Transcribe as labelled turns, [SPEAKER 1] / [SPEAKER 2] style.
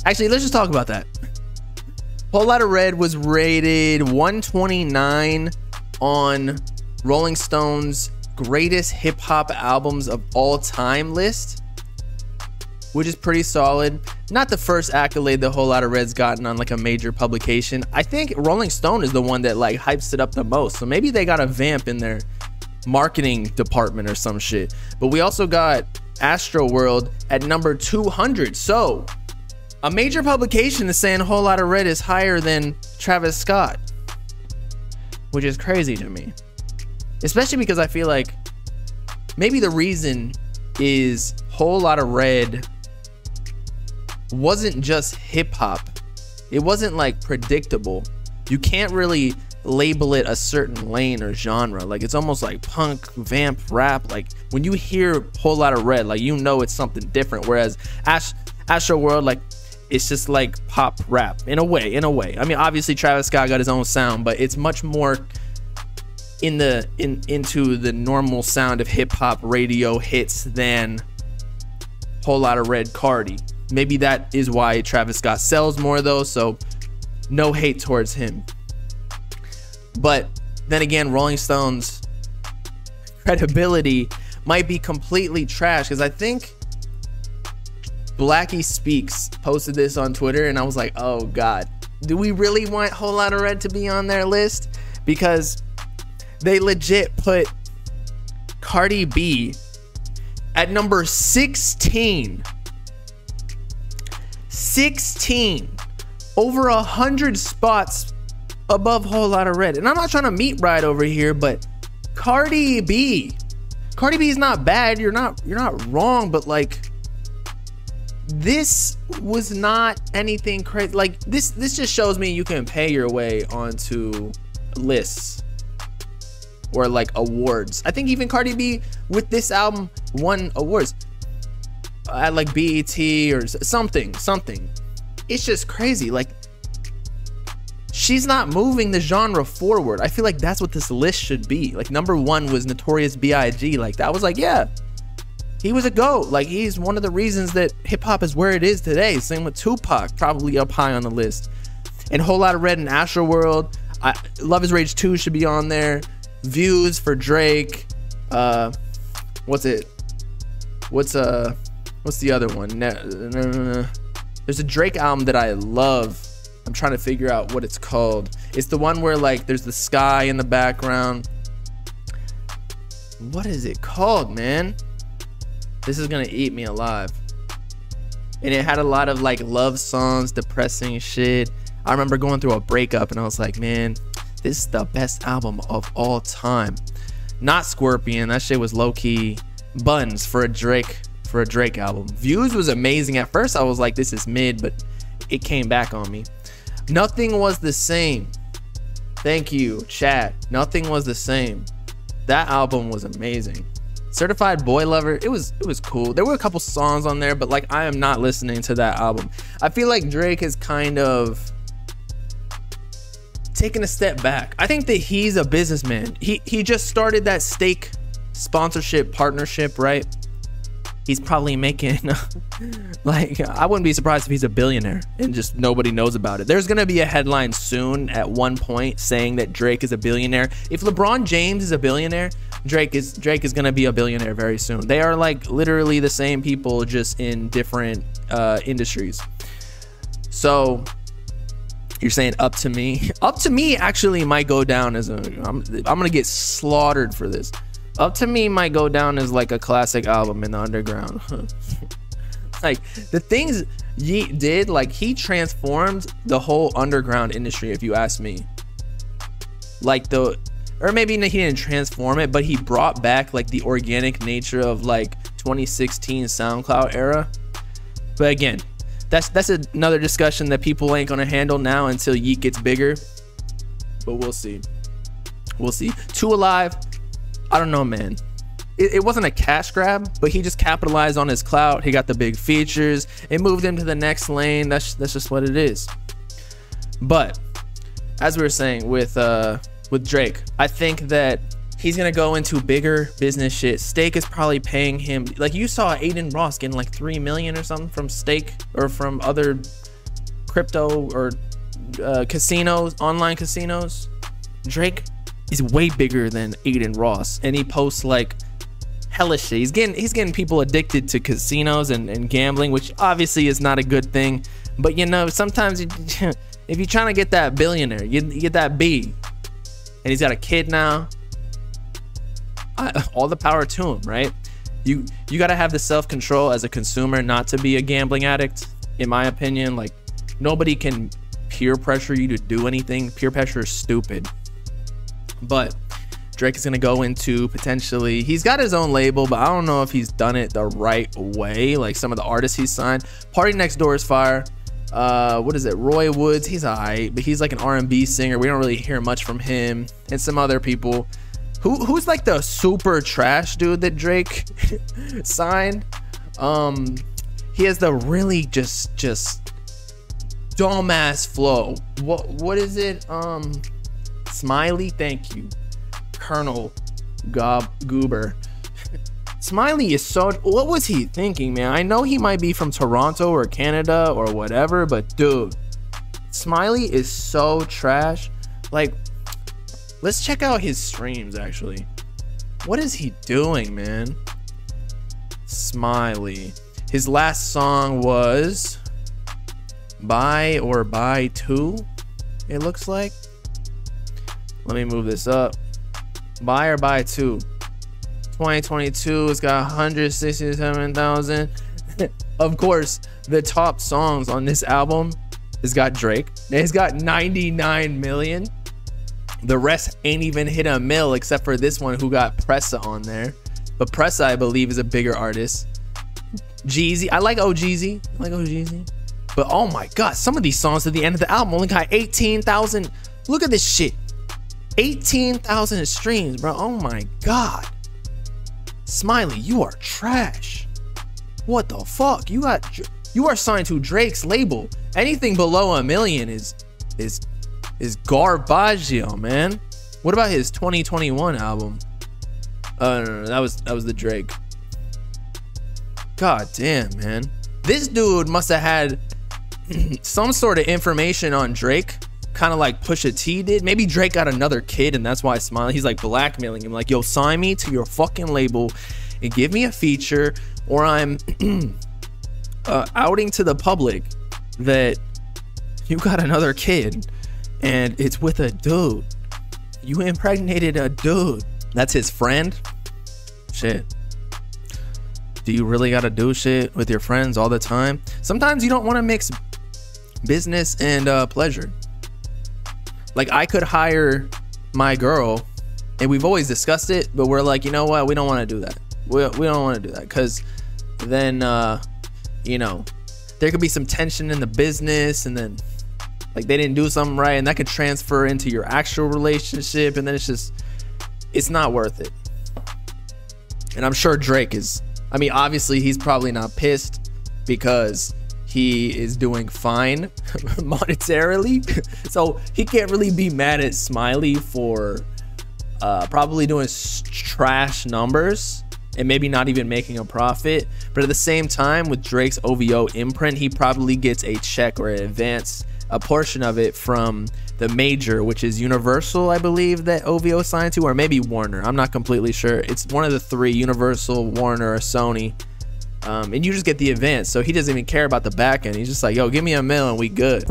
[SPEAKER 1] Actually, let's just talk about that. Whole Lotta Red was rated 129 on Rolling Stone's greatest hip hop albums of all time list, which is pretty solid. Not the first accolade that Whole Lotta Red's gotten on like a major publication. I think Rolling Stone is the one that like hypes it up the most. So maybe they got a vamp in their marketing department or some shit. But we also got Astroworld at number 200. So a major publication is saying Whole Lotta Red is higher than Travis Scott, which is crazy to me. Especially because I feel like maybe the reason is Whole Lotta Red wasn't just hip hop. It wasn't like predictable. You can't really label it a certain lane or genre. Like it's almost like punk, vamp, rap. Like when you hear Whole Lotta Red, like you know it's something different. Whereas Astroworld, like it's just like pop rap in a way. I mean, obviously Travis Scott got his own sound, but it's much more into the normal sound of hip hop radio hits than Whole Lotta Red Cardi. Maybe that is why Travis Scott sells more though, so no hate towards him. But then again, Rolling Stone's credibility might be completely trash, because I think Blackie Speaks posted this on Twitter and I was like, oh god, do we really want Whole Lotta Red to be on their list? Because they legit put Cardi B at number 16. 16, over 100 spots above Whole Lotta Red. And I'm not trying to meat ride over here, but Cardi B is not bad. You're not wrong, but like this was not anything crazy. Like this just shows me you can pay your way onto lists or like awards. I think even Cardi B with this album won awards at like BET or something. It's just crazy. Like she's not moving the genre forward. I feel like that's what this list should be. Like number 1 was Notorious B.I.G. Like that was like, yeah, he was a GOAT. Like he's one of the reasons that hip hop is where it is today. Same with Tupac, probably up high on the list. And Whole Lotta Red and Astroworld. Love Is Rage 2 should be on there. Views for Drake. What's the other one? There's a Drake album that I love. I'm trying to figure out what it's called. It's the one where like there's the sky in the background. What is it called, man? This is gonna eat me alive. And it had a lot of like love songs, depressing shit. I remember going through a breakup and I was like, man, this is the best album of all time. Not Scorpion, that shit was low-key buns for a Drake album. Views was amazing. At first I was like, this is mid, but it came back on me. Nothing Was the Same. Thank you, chat. Nothing Was the Same. That album was amazing. Certified Boy Lover, it was cool. There were a couple songs on there, but like I am not listening to that album. I feel like Drake is kind of taking a step back. I think that he's a businessman. He just started that steak sponsorship partnership, right? He's probably making like, I wouldn't be surprised if he's a billionaire and just nobody knows about it. There's gonna be a headline soon at one point saying that Drake is a billionaire. If LeBron James is a billionaire, Drake is gonna be a billionaire very soon. They are like literally the same people, just in different industries. So you're saying Up to Me? Up to Me actually might go down as I'm gonna get slaughtered for this. Up to Me might go down as like a classic album in the underground. Like the things Yeat did, like he transformed the whole underground industry, if you ask me. Like or maybe he didn't transform it, but he brought back like the organic nature of like 2016 SoundCloud era. But again, that's another discussion that people ain't gonna handle now until Yeat gets bigger. But we'll see. We'll see. 2 Alive, I don't know, man. It wasn't a cash grab, but he just capitalized on his clout. He got the big features. It moved him to the next lane. That's just what it is. But as we were saying with Drake, I think that He's gonna go into bigger business shit. Stake is probably paying him, like you saw Aiden Ross getting like 3 million or something from Stake or from other crypto or casinos, online casinos. Drake is way bigger than Aiden Ross, and he posts like hella shit. He's getting people addicted to casinos and gambling, which obviously is not a good thing. But you know, sometimes if you're trying to get that billionaire, you get that B. And he's got a kid now. All the power to him, right? You got to have the self-control as a consumer not to be a gambling addict, in my opinion. Like, nobody can peer pressure you to do anything. Peer pressure is stupid. But Drake is gonna go into potentially, he's got his own label, but I don't know if he's done it the right way. Like some of the artists he's signed. Party Next Door is fire. What is it? Roy Woods, he's alright, but he's like an R&B singer. We don't really hear much from him. And some other people. Who's like the super trash dude that Drake signed? He has the really just dumbass flow. What is it? Smiley, thank you, Colonel Goober. Smiley is so, what was he thinking, man? I know he might be from Toronto or Canada or whatever, but dude, Smiley is so trash. Like, let's check out his streams actually. What is he doing, man? Smiley, his last song was Buy or Buy 2, it looks like. Let me move this up. Buy or Buy 2. 2022, it's got 167,000. Of course, the top songs on this album has got Drake. It's got 99 million. The rest ain't even hit a mil except for this one who got Pressa on there. But Pressa, I believe, is a bigger artist. Jeezy, I like OGZ. But oh my god, some of these songs at the end of the album only got 18,000. Look at this shit. 18,000 streams, bro. Oh my god. Smiley, you are trash. What the fuck? You are signed to Drake's label. Anything below 1 million is garbaggio, man. What about his 2021 album? No, that was the Drake. God damn, man. This dude must have had some sort of information on Drake, kind of like Pusha T did. Maybe Drake got another kid and that's why Smiley, he's like blackmailing him, like, yo, sign me to your fucking label and give me a feature, or I'm outing to the public that you got another kid and it's with a dude. You impregnated a dude. That's his friend. Shit. Do you really gotta do shit with your friends all the time? Sometimes you don't want to mix business and pleasure. Like, I could hire my girl, and we've always discussed it, but we're like, you know what? We don't want to do that. We don't want to do that, because then, you know, there could be some tension in the business, and then, like, they didn't do something right, and that could transfer into your actual relationship, and then it's not worth it. And I'm sure Drake is, I mean, obviously, he's probably not pissed because he is doing fine monetarily, so he can't really be mad at Smiley for probably doing trash numbers and maybe not even making a profit. But at the same time, with Drake's OVO imprint, he probably gets a check or an advance, a portion of it from the major, which is Universal, I believe, that OVO signed to, or maybe Warner. I'm not completely sure. It's one of the three: Universal, Warner, or Sony. And you just get the advance, so he doesn't even care about the back end. He's just like, yo, give me $1 million and we good.